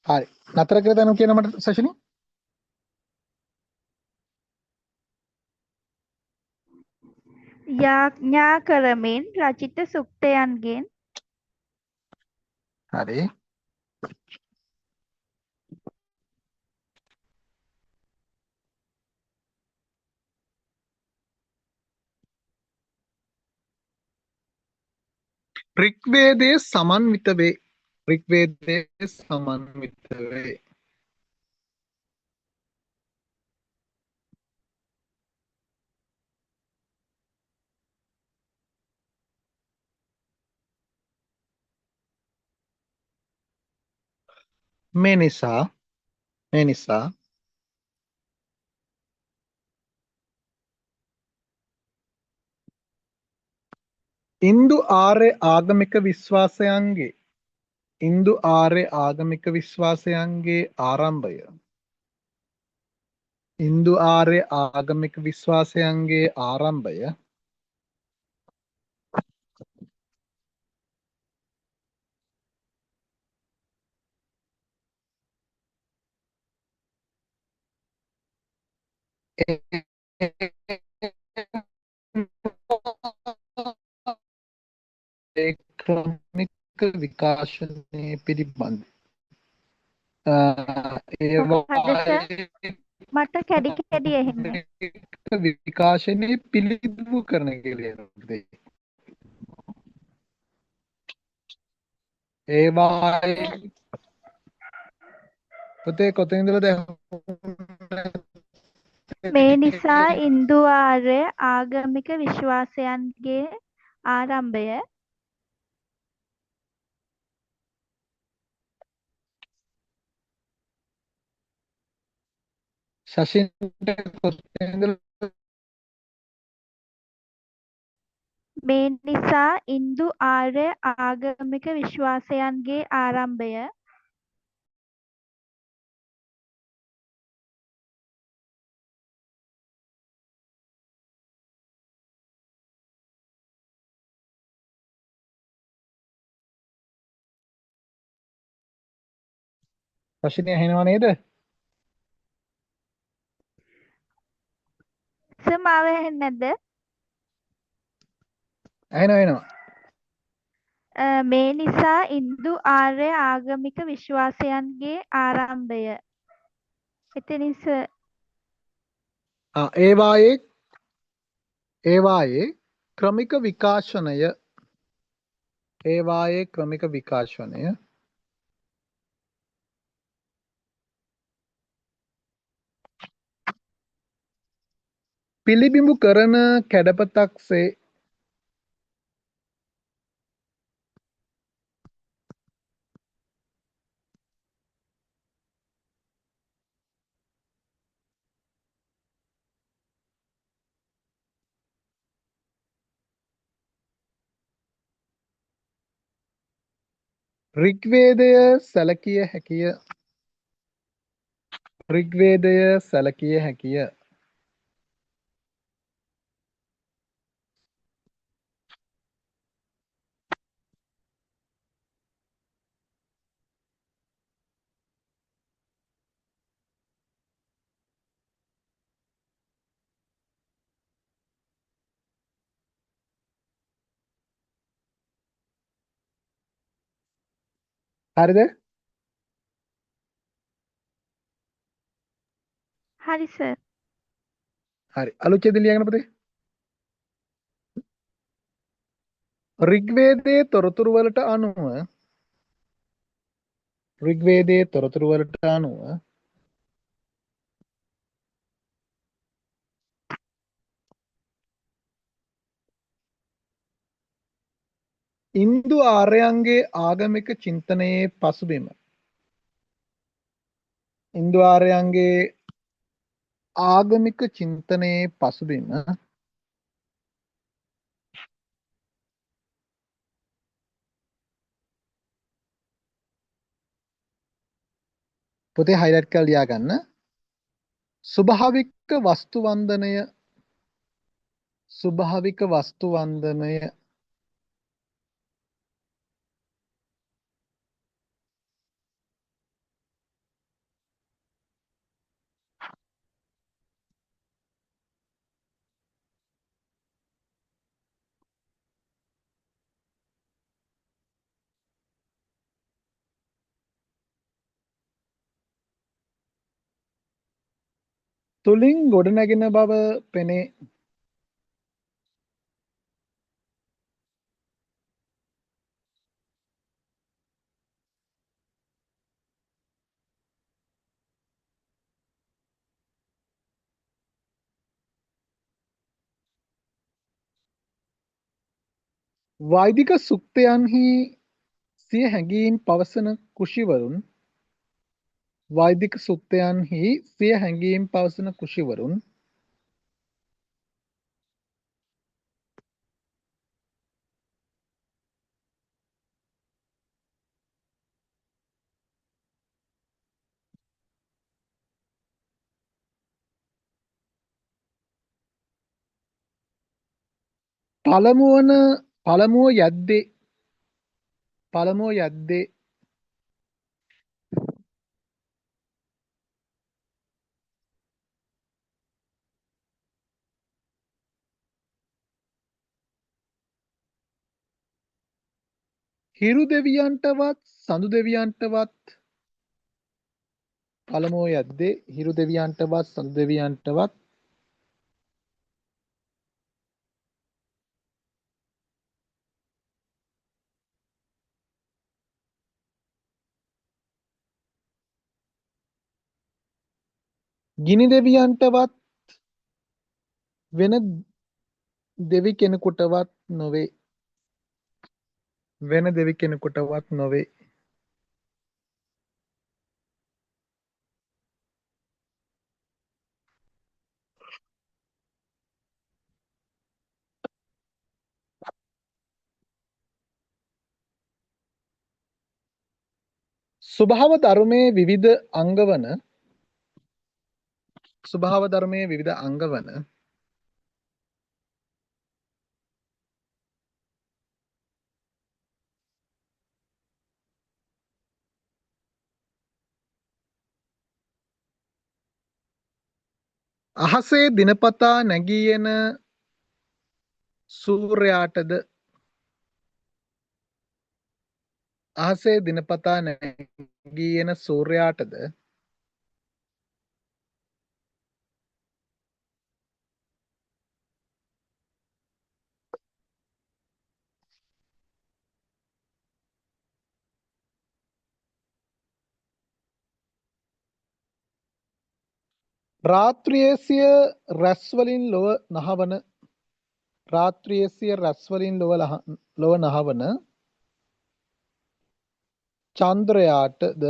හරි. නතර කර දැනු කියන මට සශිනි. යාඥා කරමින් රචිත සුක්තයන්ගෙන් හරි. ඍග්වේදයේ සමන්විත වේ. ඍග්වේදයේ සමන්විත වේ. මේ නිසා ඉන්දු ආර්ය ආගමික විශ්වාසයන්ගේ ආරම්භය ඉන්දු ආර්ය ආගමික විශ්වාසයන්ගේ ආරම්භය ක්‍රමික විකාශනය පිළිබඳ මොකද්ද සර්? මට කැඩි කැඩි ඇහෙන්නේ. විකාශනය පිළිබිඹු කරන කෙරෙහිදී ඒවායේ පුතේ කොතනින්දද මේ නිසා ඉන්දු ආර්ය ආගමික විශ්වාසයන්ගේ ආරම්භය ශෂින්ට කොතනින්ද මේ නිසා ඉන්දු ආර්ය ආගමික විශ්වාසයන්ගේ ආරම්භය ශෂිනය ඇහෙනව නේද? සර් මාව ඇහෙන්නේ නැද්ද? ඇහෙනවා. මේ නිසා ඉන්දු ආර්ය ආගමික විශ්වාසයන්ගේ ආරම්භය. එතනින් සර් ඒවායේ ක්‍රමික විකාශනය පිළිබිඹු කරන කැඩපතක්සේ ඍග්වේදය සැලකිය හැකිය. හරිද? හරි සර්. හරි. අලුත් ඡේදය ලියන්න පුතේ. ඍග්වේදයේ තොරතුරු වලට අනුව ඉන්දු ආර්යයන්ගේ ආගමික චින්තනයේ පසුබිම පොතේ හයිලයිට් කරලා ලියා ගන්න. ස්වභාවික වස්තු වන්දනය තුලින් ගොඩනැගෙන බව පෙනේ. වෛදික සුක්තයන්හි සිය හැඟීම් පවසන ඍෂිවරුන් වෛදික සුක්තයන්හි සිය හැඟීම් පවසන ඍෂිවරුන් පළමුව යද්දේ හිරු දෙවියන්ටවත් සඳු දෙවියන්ටවත් පළමුව යද්දේ හිරු දෙවියන්ටවත් සඳු දෙවියන්ටවත් ගිනි දෙවියන්ටවත් වෙන දෙවි කෙනෙකුටවත් නොවේ. වෙන දෙවි කෙනෙකුටවත් නොවේ. ස්වභාව ධර්මයේ විවිධ අංග වන අහසේ දිනපතා නැගී එන සූර්යාටද රාත්‍රියේ සිය රැස්වලින් ලොව නහවන චන්ද්‍රයාටද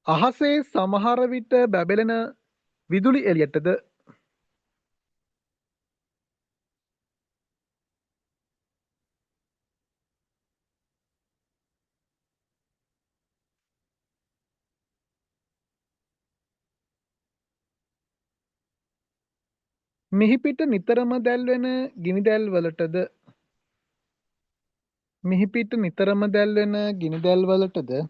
අහසේ සමහර විට බැබලෙන විදුලි එළියටද මිහිපිට නිතරම දැල්වෙන ගිනිදැල් වලටද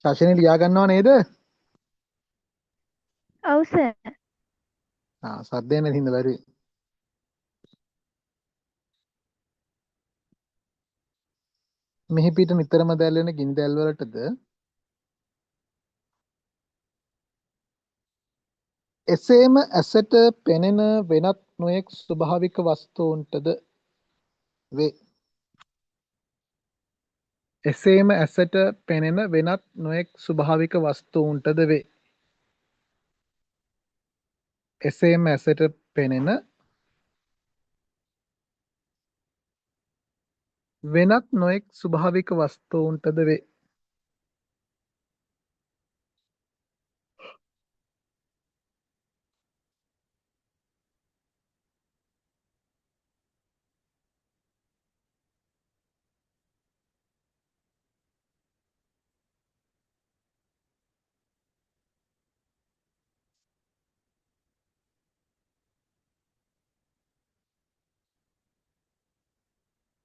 ශාසනය ලියා ගන්නව නේද? ඔව් සර්. සද්දේ නැති හින්දා බැරි. මිහිපිට නිතරම දැල්වෙන ගිනිදැල් වලටද එසේම ඇසට පෙනෙන වෙනත් නොයෙක් ස්වභාවික වස්තුන්ටද වේ. එසේම ඇසට පෙනෙන වෙනත් නොයෙක් ස්වභාවික වස්තුන්ටද වේ. එසේම ඇසට පෙනෙන වෙනත් නොයෙක් ස්වභාවික වස්තුන්ටද වේ.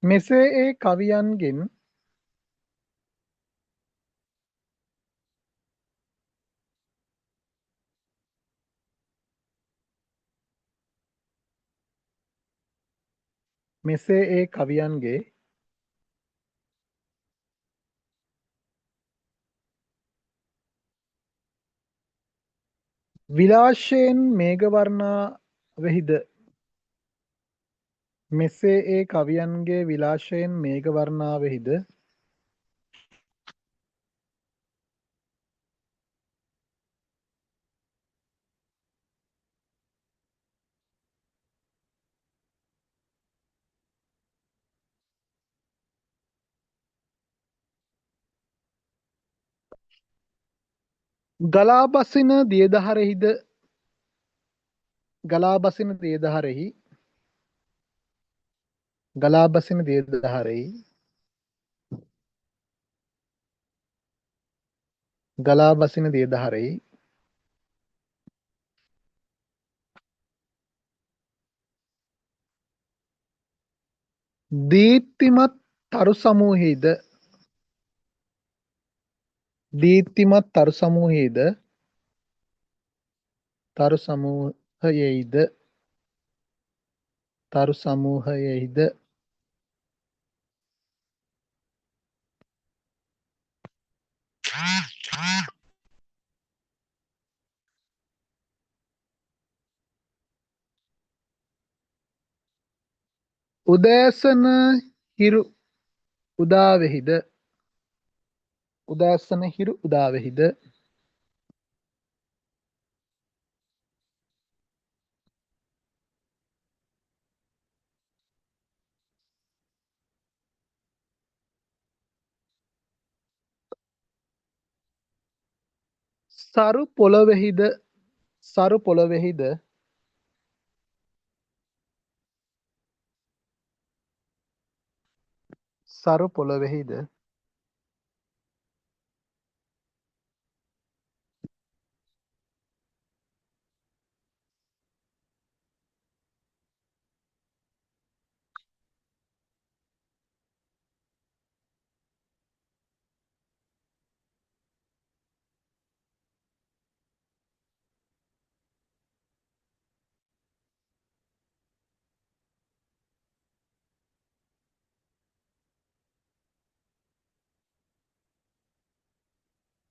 මෙසේ ඒ කවියන්ගෙන් මෙසේ ඒ කවියන්ගේ විලාශයෙන් මේඝවර්ණාවෙහිද මෙසේ ඒ කවියන්ගේ විලාශයෙන් මේඝවර්ණාවෙහිද ගලා බසින දියදහරෙහිද ගලා බසින දියදහරෙහි ගලා බසින දියදහරෙහි ගලා බසින දියදහරෙහි දීප්තිමත් තරු සමූහයේද දීප්තිමත් තරු සමූහයේද තරු සමූහයෙහිද තරු සමූහයෙහිද උදෑසන හිරු උදාවෙහිද උදෑසන හිරු උදාවෙහිද සරු පොළොවෙහිද සරු පොළොවෙහිද සරු පොළොවෙහිද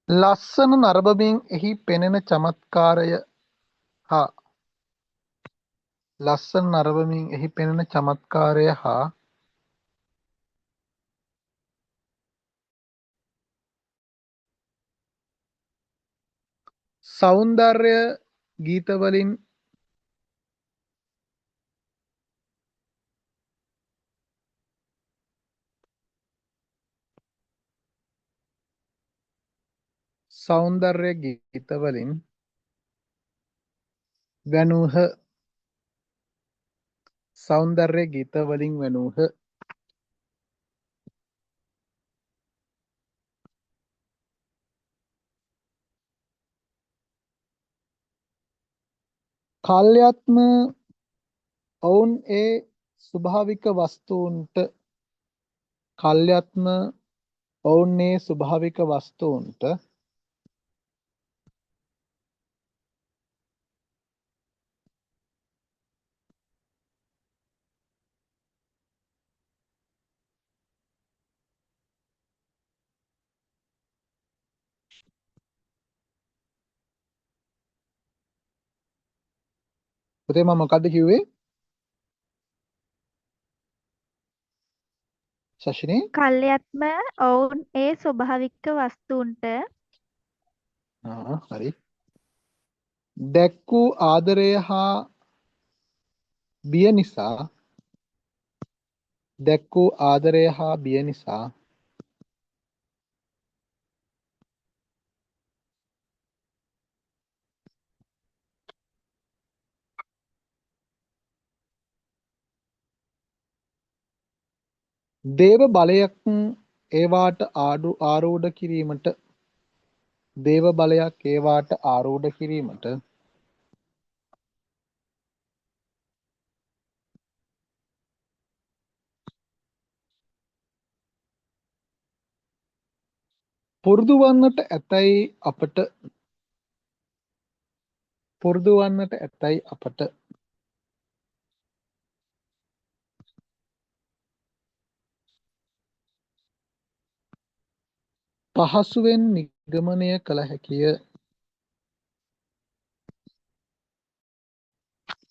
ලස්සන නරඹමින් එහි පෙනෙන චමත්කාරය හා ලස්සන නරඹමින් එහි පෙනෙන චමත්කාරය හා සෞන්දර්ය ගීතවලින් සෞන්දර්ය ගීතවලින් වැනූහ සෞන්දර්ය ගීතවලින් වැනූහ කල්යත්ම ඔවුන් ඒ ස්වභාවික වස්තූන්ට කල්යත්ම ඔවුන් ඒ ස්වභාවික වස්තූන්ට පුතේ මම මොකද්ද කිව්වේ ශෂිනී කල්යත්ම ඔවුන් ඒ ස්වභාවික වස්තුන්ට හරි දැක් වූ ආදරය හා බිය නිසා දැක් වූ ආදරය හා බිය නිසා දේව බලයක් ඒවාට ආරූඪ කිරීමට දේව බලයක් ඒවාට ආරූඪ කිරීමට පුරුදු වන්නට ඇතැයි අපට පුරුදු වන්නට ඇතැයි අපට පහසුවෙන් නිගමනය කළ හැකිය.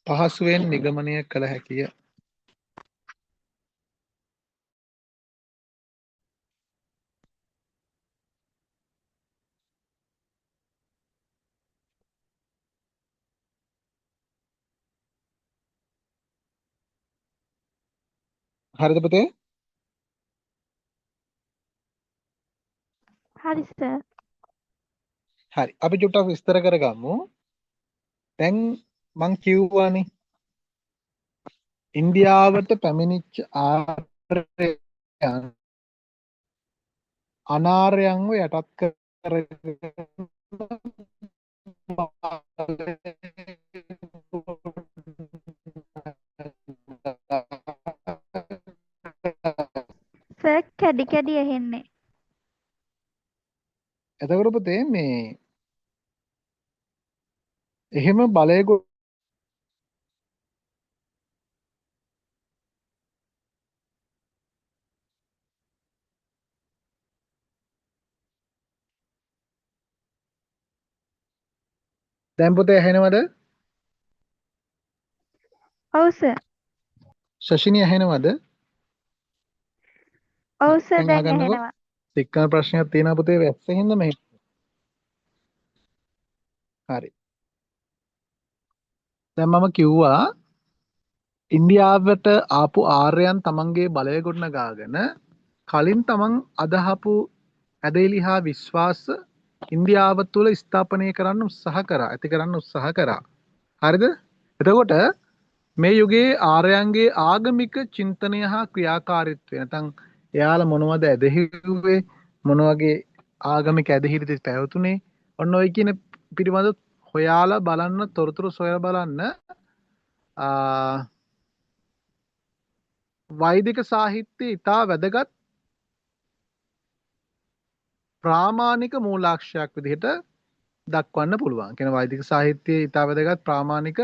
පහසුවෙන් නිගමනය කළ හැකිය. හරිද පුතේ? හරි සර්. හරි. අපි චුට්ටක් විස්තර කරගමු. දැන් මං කිව්වානේ ඉන්දියාවට පැමිණිච්ච ආර්යයන් අනාර්යයන්ව යටත් කරගෙන සර් කැඩි කැඩි ඇහෙන්නේ. එතකොට පුතේ මේ එහෙම බලය දැන් පුතේ ඇහෙනවද? ඔව් සර්. ශෂිනී ඇහෙනවද? ඔව් සර් දැන් දැන් අහගන්නකෝ. ඇහෙනවා. සික්කන ප්‍රශ්නයක් තියෙනවා පුතේ වැස්සෙහිඳ මෙහෙ. හරි. දැන් මම කිව්වා ඉන්දියාවට ආපු ආර්යයන් තමන්ගේ බලය ගොඩනගාගෙන කලින් තමන් අදහපු ඇදහිලි හා විශ්වාස ඉන්දියාව තුළ ස්ථාපනය කරන්න උත්සාහ කරා. ඇති කරන්න උත්සාහ කරා. හරිද? එතකොට මේ යුගයේ ආර්යයන්ගේ ආගමික චින්තනය හා ක්‍රියාකාරීත්වය නැත්නම් එයාලා මොනවද ඇදහිුවේ මොන වගේ ආගමික ඇදහිලිද පැවතුනේ ඔන්න ඔය කියන පිළිබඳ හොයාලා බලන්න තොරතුරු සොයලා බලන්න වෛදික සාහිත්‍යයේ ඉතා වැදගත් ප්‍රාමාණික මූලාක්ෂයක් විදිහට දක්වන්න පුළුවන්. කියන වෛදික සාහිත්‍යයේ ඉතා වැදගත් ප්‍රාමාණික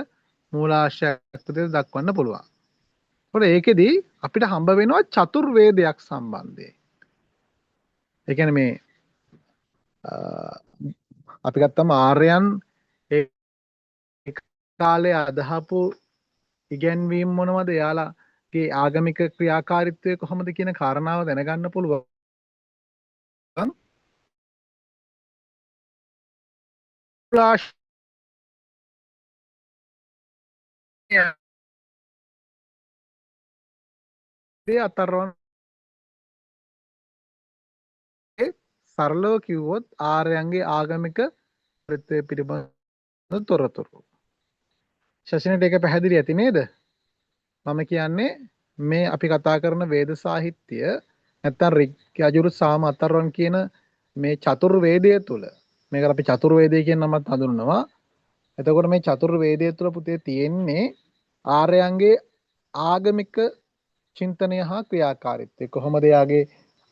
මූලාශ්‍රයක් විදිහට දක්වන්න පුළුවන්. ඒකට ඒකෙදි අපිට හම්බ වෙනවා චතුර්වේදයක් සම්බන්ධයෙන්. ඒ කියන්නේ මේ අපි ගත්තම ආර්යයන් ඒ කාලේ අදහපු ඉගැන්වීම් මොනවද? එයාලාගේ ආගමික ක්‍රියාකාරීත්වය කොහොමද කියන කාරණාව දැනගන්න පුළුවන්. අතරවන් සරලව කිව්වොත් ආර්යයන්ගේ ආගමික ප්‍රත්‍ය පිළිබඳ තොරතුරු. ශෂිනට ඒක පැහැදිලි ඇති නේද? මම කියන්නේ මේ අපි කතා කරන වේද සාහිත්‍ය නැත්තම් රික් යජුරු සාම අතරවන් කියන මේ චතුර්වේදය තුල මේකට අපි චතුර්වේදය කියන නමත් හඳුන්වනවා. එතකොට මේ චතුර්වේදය තුල පුතේ තියෙන්නේ ආර්යයන්ගේ ආගමික චින්තනය හා ක්‍රියාකාරීත්වය. කොහොමද යාගේ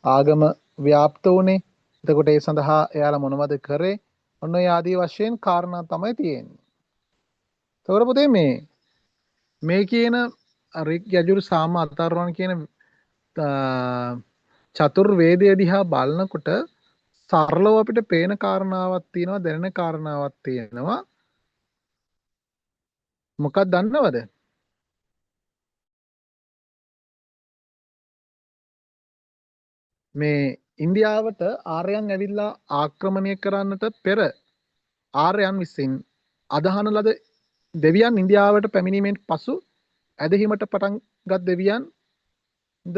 ආගම ව්‍යාප්ත වුණේ? එතකොට ඒ සඳහා එයාලා මොනවද කරේ? ඔන්න ඔය ආදී වශයෙන් කාරණා තමයි තියෙන්නේ. එතකොට පුතේ මේ කියන රික් යජුරු සාම අතරවන් කියන චතුර්වේදය දිහා බලනකොට සරලව අපිට පේන කාරණාවක් තියෙනවා, දැනෙන කාරණාවක් තියෙනවා. මොකක්ද දන්නවද? මේ ඉන්දියාවට ආර්යයන් ඇවිල්ලා ආක්‍රමණය කරන්නට පෙර ආර්යයන් විසින් අදහන ලද දෙවියන් ඉන්දියාවට පැමිණීමෙන් පසු ඇදහිමට පටන් ගත් දෙවියන් ද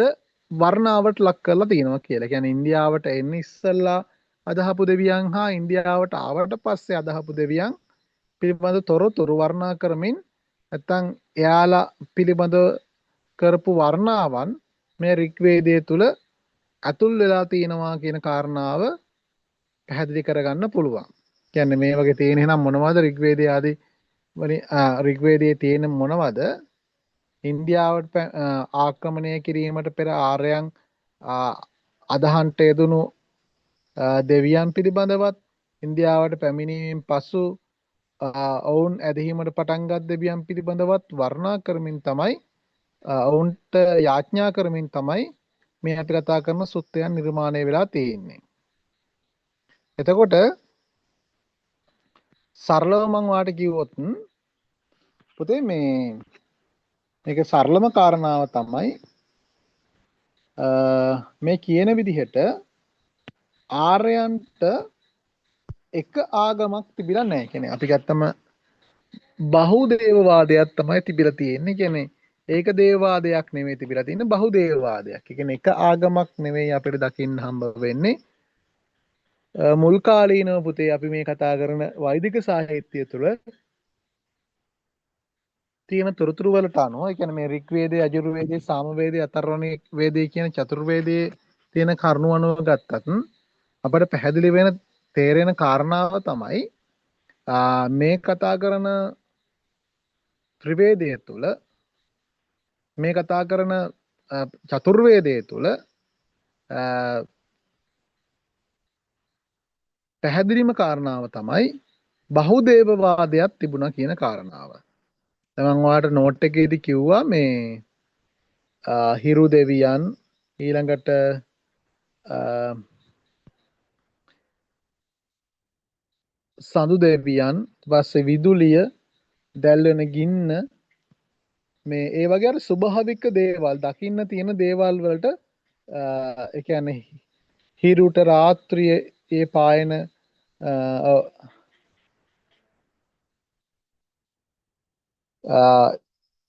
වර්ණාවට ලක් කරලා තියෙනවා කියලා. කියන්නේ ඉන්දියාවට එන්න ඉස්සෙල්ලා අදහපු දෙවියන් හා ඉන්දියාවට ආවට පස්සේ අදහපු දෙවියන් පිළිබඳ තොරතුරු වර්ණනා කරමින් නැත්තම් එයාලා පිළිබඳ කරපු වර්ණාවන් මේ ඍග්වේදය තුල අතුල් වෙලා තියෙනවා කියන කාරණාව පැහැදිලි කරගන්න පුළුවන්. කියන්නේ මේ වගේ තියෙන එහෙනම් මොනවද ඍග්වේදයේ ආදී ඍග්වේදයේ තියෙන මොනවද? ඉන්දියාවට ආක්‍රමණය කිරීමට පෙර ආර්යයන් අදහන්ට යෙදුණු දෙවියන් පිළිබඳවත් ඉන්දියාවට පැමිණීමෙන් පසු ඔවුන් ඇදහීමට පටන්ගත් දෙවියන් පිළිබඳවත් වර්ණා කරමින් තමයි ඔවුන්ට යාඥා කරමින් තමයි මේ අපි කතා කරන සුත්තයන් නිර්මාණය වෙලා තියෙන්නේ. එතකොට සරලව මං වාට කිව්වොත් පුතේ මේක සරලම කාරණාව තමයි මේ කියන විදිහට ආර්යයන්ට එක ආගමක් තිබිලා නැහැ. කියන්නේ අපි ගත්තම බහුදේවවාදයක් තමයි තිබිලා තියෙන්නේ. කියන්නේ ඒක දේවවාදයක් නෙමෙයි තිබිලා තියෙන්නේ බහුදේවවාදයක්. ඒ කියන්නේ එක ආගමක් නෙමෙයි අපිට දකින්න හම්බ වෙන්නේ. මුල් කාලීනව පුතේ අපි මේ කතා කරන වෛදික සාහිත්‍යය තුළ තියෙන තොරතුරු වලට අනුව ඒ කියන්නේ මේ ඍග්වේදයේ යජුර්වේදයේ සාමවේදයේ අථර්වණ වේදයේ කියන චතුර්වේදයේ තියෙන කරුණු අනුව ගත්තත් අපිට පැහැදිලි වෙන තේරෙන කාරණාව තමයි මේ කතා කරන ත්‍රිවේදය තුළ මේ කතා කරන චතුර්වේදය තුළ පැහැදිලිම කාරණාව තමයි බහුදේවවාදයක් තිබුණා කියන කාරණාව. දැන් මම ඔයාලට නෝට් එකේදී කිව්වා මේ හිරු දෙවියන් ඊළඟට සඳු දෙවියන් ඊපස්සේ විදුලිය දැල්වෙන ගින්න මේ ඒ වගේ අර ස්වභාවික දේවල් දකින්න තියෙන දේවල් වලට ඒ කියන්නේ හිරුට රාත්‍රියේ පායන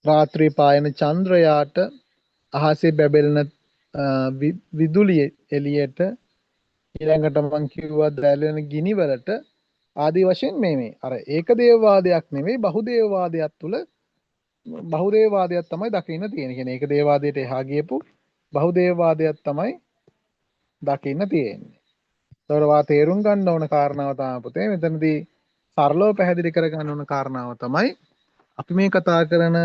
රාත්‍රී පායන චන්ද්‍රයාට අහසේ බැබලෙන විදුලිය එළියට ඊළඟට මං කිව්වා දැල්වෙන ගිනි වලට ආදී වශයෙන් මේ අර ඒක දේවවාදයක් නෙවෙයි බහුදේවවාදයක් තුල බහුදේවවාදයක් තමයි දකින්න තියෙන්නේ. කියන්නේ ඒක දේවවාදයට එහා ගියපු බහුදේවවාදයක් තමයි දකින්න තියෙන්නේ. ඒතරවා තේරුම් ගන්න ඕන කාරණාව තමයි පුතේ මෙතනදී සරලව පැහැදිලි කර ගන්න ඕන කාරණාව තමයි අපි මේ කතා කරන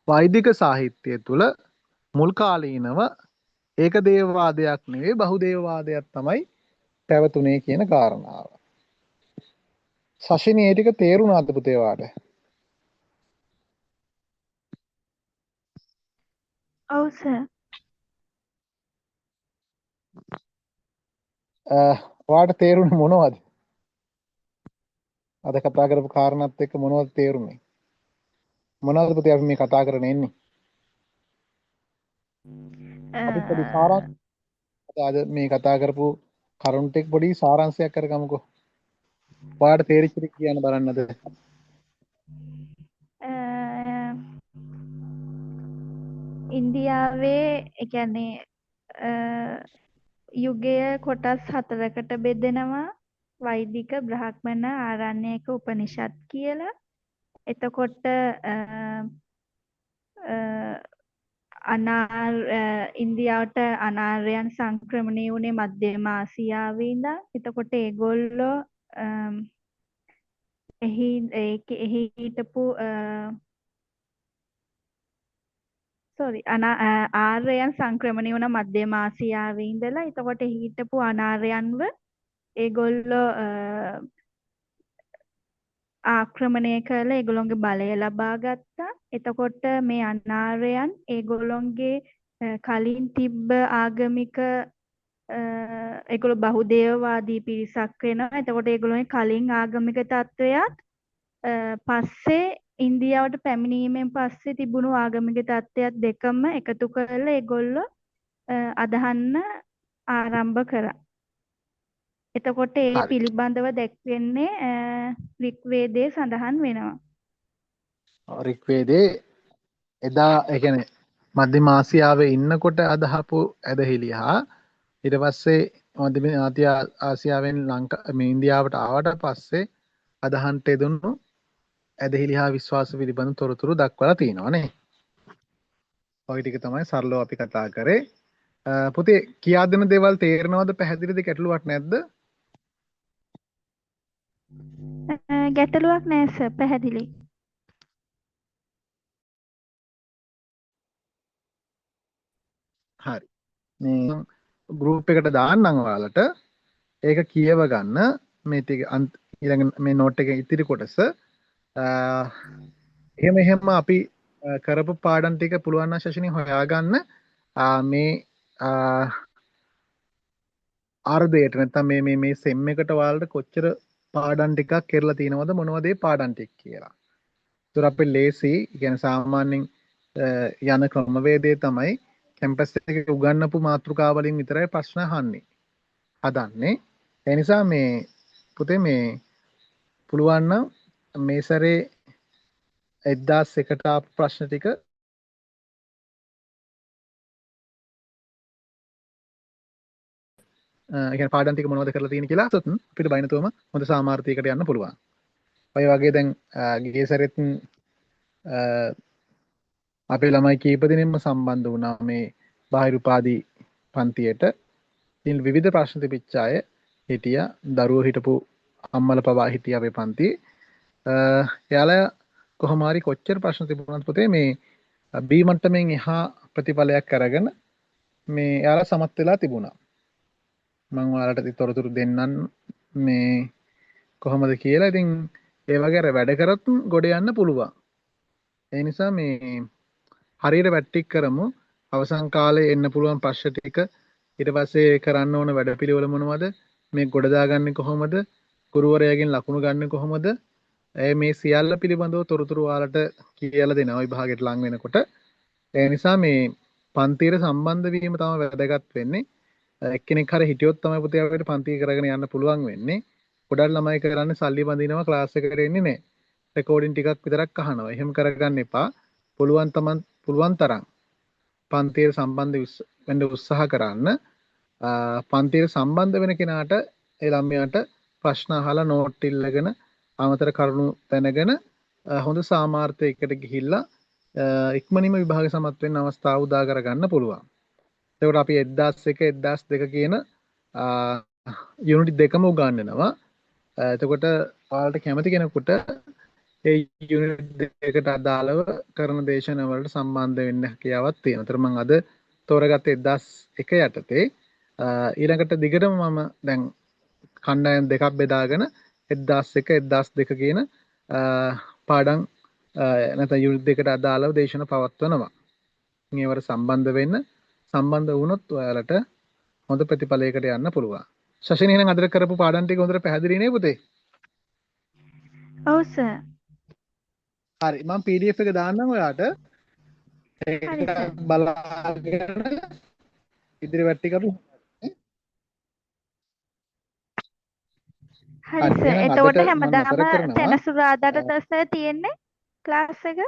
වෛදික සාහිත්‍යය තුළ මුල් කාලීනව ඒක දේවවාදයක් නෙවෙයි බහුදේවවාදයක් තමයි පැවතුනේ කියන කාරණාව. සශිනී ඒ ටික තේරුණාද පුතේ වාට? ඔව් සර්. වාට තේරුණේ මොනවද? අද කතා කරපු කාරණාත් එක්ක මොනවද තේරුනේ? මොනවද පුතේ අපි මේ කතා කරගෙන ඉන්නේ? අපි පොඩි සාරාංශයක් අද මේ කතා කරපු කරුණු ටික පොඩි සාරාංශයක් කරගමුකෝ. වාට තේරිච්ච ටික කියන්න බලන්නද? ඉන්දියාවේ ඒ කියන්නේ යුගය කොටස් 4කට බෙදෙනවා. වෛදික, බ්‍රාහ්මණ, ආරණ්‍යක, උපනිෂද් කියලා. එතකොට ඉන්දියාවට අනාර්යයන් සංක්‍රමණය වුණේ මධ්‍යම ආසියාවේ ඉඳන්. එතකොට ඒගොල්ලෝ එහි හිටපු ආර්යයන් සංක්‍රමණය වුණ මධ්‍යම ආසියාවේ ඉඳලා. එතකොට හිටපු අනාර්යයන්ව ඒගොල්ලෝ ආක්‍රමණය කරලා ඒගොල්ලොන්ගේ බලය ලබා ගත්තා. එතකොට මේ අනාර්යයන් ඒගොල්ලොන්ගේ කලින් තිබ්බ ආගමික ඒගොල්ලෝ බහුදේවවාදී පිරිසක් වෙනවා. එතකොට ඒගොල්ලෝගේ කලින් ආගමික තත්වයක් පස්සේ ඉන්දියාවට පැමිණීමෙන් පස්සේ තිබුණු ආගමික තත්ත්වයක් දෙකම එකතු කරලා ඒගොල්ලෝ අදහන්න ආරම්භ කරා. එතකොට ඒ පිළිබඳව දැක්වෙන්නේ ඍග්වේදයේ සඳහන් වෙනවා. ඍග්වේදයේ එදා ඒ කියන්නේ මධ්‍යම ආසියාවේ ඉන්නකොට අදහපු ඇදහිලි හා ඊට පස්සේ මධ්‍යම ආසියාවෙන් මේ ඉන්දියාවට ආවට පස්සේ අදහන්ට යෙදුණු ඇදහිලි හා විශ්වාස පිළිබඳ තොරතුරු දක්වලා තියෙනවා නේ. ඔය ටික තමයි සරලව අපි කතා කරේ. පුතේ කියා දෙන දේවල් තේරෙනවද? පැහැදිලිද? ගැටලුවක් නැද්ද? ගැටලුවක් නෑ සර්, පැහැදිලි. හරි. මේ ගෲප් එකට දාන්නම් ඔයාලට. ඒක කියව ගන්න මේ ටික ඊළඟ මේ නෝට් එකේ ඉතිරි කොටස. එහෙම අපි කරපු පාඩම් ටික පුළුවන් නම් ශෂිනී හොයාගන්න මේ අර්ධයට නැත්නම් මේ සෙම් එකට ඔයාලට කොච්චර පාඩම් ටිකක් කරලා තියෙනවද මොනවද ඒ පාඩම් ටික කියලා. ඒතර අපි ලේසි කියන්නේ සාමාන්‍යයෙන් යන ක්‍රමවේදය තමයි කැම්පස් එකේ උගන්වපු මාතෘකා වලින් විතරයි ප්‍රශ්න අහන්නේ. හදන්නේ. ඒ නිසා මේ පුතේ මේ පුළුවන් නම් මේ සැරේ 1001ට ආපු ප්‍රශ්න ටික කියන්නේ පාඩම් ටික මොනවද කරලා තියෙන්නේ කියලා අහසොත් අපිට බයිනතුවම හොඳ සාමාර්ථයකට යන්න පුළුවන්. ඔය වගේ දැන් ගිය සැරෙත් අපේ ළමයි කීප දෙනෙක්ම සම්බන්ධ වුණා මේ බාහිර උපාධි පන්තියට. ඉතින් විවිධ ප්‍රශ්න තිබිච්ච අය හිටියා. දරුවෝ හිටපු අම්මලා පවා හිටියා අපේ පන්තියේ. එයාලා කොහොම හරි කොච්චර ප්‍රශ්න තිබුණත් පුතේ මේ B මට්ටමින් එහා ප්‍රතිඵලයක් අරගෙන මේ එයාලා සමත් වෙලා තිබුණා. මම ඔයාලට තොරතුරු දෙන්නම් මේ කොහොමද කියලා. ඉතින් ඒ වගේ අර වැඩ කරත් ගොඩ යන්න පුළුවන්. ඒ නිසා මේ හරියට වැට්ටික් කරමු. අවසන් කාලේ එන්න පුළුවන් ප්‍රශ්න ටික ඊට පස්සේ කරන්න ඕන වැඩපිළිවෙල මොනවද? මේ ගොඩ දාගන්නේ කොහොමද? ගුරුවරයාගෙන් ලකුණු ගන්න කොහොමද? මේ සියල්ල පිළිබඳව තොරතුරු ඔයාලට කියලා දෙනවා විභාගයට ලං වෙනකොට. ඒ නිසා මේ පන්තියට සම්බන්ධ වීම තමයි වැදගත් වෙන්නේ. එක්කෙනෙක් හරි හිටියොත් තමයි පුතේ අපිට පන්තිය කරගෙන යන්න පුළුවන් වෙන්නේ. ගොඩක් ළමයි කරන්නේ සල්ලි බඳිනවා ක්ලාස් එකට එන්නේ නැහැ. රෙකෝඩින් ටිකක් විතරක් අහනවා. එහෙම කරගන්න එපා. පුළුවන් තරම් පන්තියට සම්බන්ධ වෙන්න උත්සාහ කරන්න. පන්තියට සම්බන්ධ වෙන කෙනාට ඒ ළමයාට ප්‍රශ්න අහලා නෝට් ඉල්ලගෙන අමතර කරුණු දැනගෙන හොඳ සාමාර්ථයකට ගිහිල්ලා ඉක්මනින්ම විභාග සමත් වෙන්න අවස්ථාව උදා කරගන්න පුළුවන්. එතකොට අපි 1001 1002 කියන යුනිට් දෙකම උගන්වනවා. එතකොට ඔයාලට කැමති කෙනෙකුට ඒ යුනිට් දෙකට අදාළව කරන දේශන වලට සම්බන්ධ වෙන්න හැකියාවක් තියෙනවා. ඒතර මම අද තෝරගත්තේ 1001 යටතේ ඊළඟට දිගටම මම දැන් කණ්ඩායම් දෙකක් බෙදාගෙන 1001 1002 කියන පාඩම් නැත්නම් යුනිට් දෙකට අදාළව දේශන පවත්වනවා. මේවට සම්බන්ධ වෙන්න සම්බන්ධ වුණොත් ඔයාලට හොඳ ප්‍රතිඵලයකට යන්න පුළුවන්. ශෂිනී එහෙනම් අද කරපු පාඩම් ටික හොඳට පැහැදිලි නේ පුතේ? ඔව් සර්. හරි මම PDF එක දාන්නම් ඔයාට. හරි සර්. බලාගෙන ඉදිරි වැට්ටි කරමු. හරි සර්. එතකොට හැමදාම සෙනසුරාදාට සර් තියෙන්නේ ක්ලාස් එක?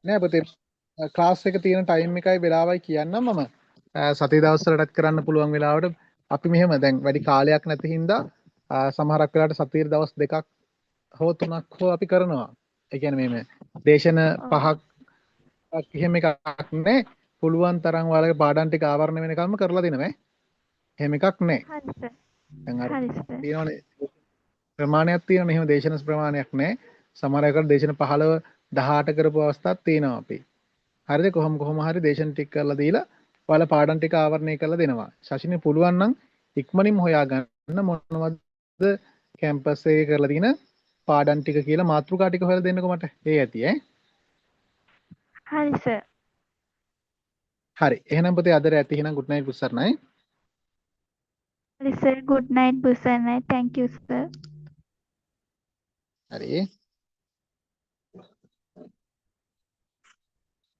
නෑ පුතේ ක්ලාස් එක තියෙන ටයිම් එකයි වෙලාවයි කියන්නම් මම. සතිය දවස්වලටත් කරන්න පුළුවන් වෙලාවට අපි මෙහෙම දැන් වැඩි කාලයක් නැති හින්දා සමහරක් වෙලාවට සතියේ දවස් දෙකක් හෝ තුනක් හෝ අපි කරනවා. ඒ කියන්නේ මේ දේශන 5ක් එහෙම එකක් නෑ. පුළුවන් තරම් ඔයාලගේ පාඩම් ටික ආවරණය වෙනකම්ම කරලා දෙනවා. එහෙම එකක් නෑ. හරි සර්. දැන් අර හරි සර්. තියෙනවනේ ප්‍රමාණයක් තියෙනවනේ. එහෙම දේශන ප්‍රමාණයක් නෑ. සමහර එකට දේශන 15 18 කරපු අවස්ථාවක් තියෙනවා අපි. හරිද? කොහොම හරි දේශන ටික කරලා දීලා ඔයාලා පාඩම් ටික ආවරණය කරලා දෙනවා. ශෂිනේ පුළුවන් නම් ඉක්මනින්ම හොයාගන්න මොනවද කැම්පස් එකේ කරලා තියෙන පාඩම් ටික කියලා මාතෘකා ටික හොයලා දෙන්නකෝ මට. ඒ ඇති ඈ. හරි සර්. හරි. එහෙනම් පුතේ අදට ඇති. එහෙනම් good night පුස්සර්ණයි. හරි sir. good night බුසන්නයි. thank you sir. හරි.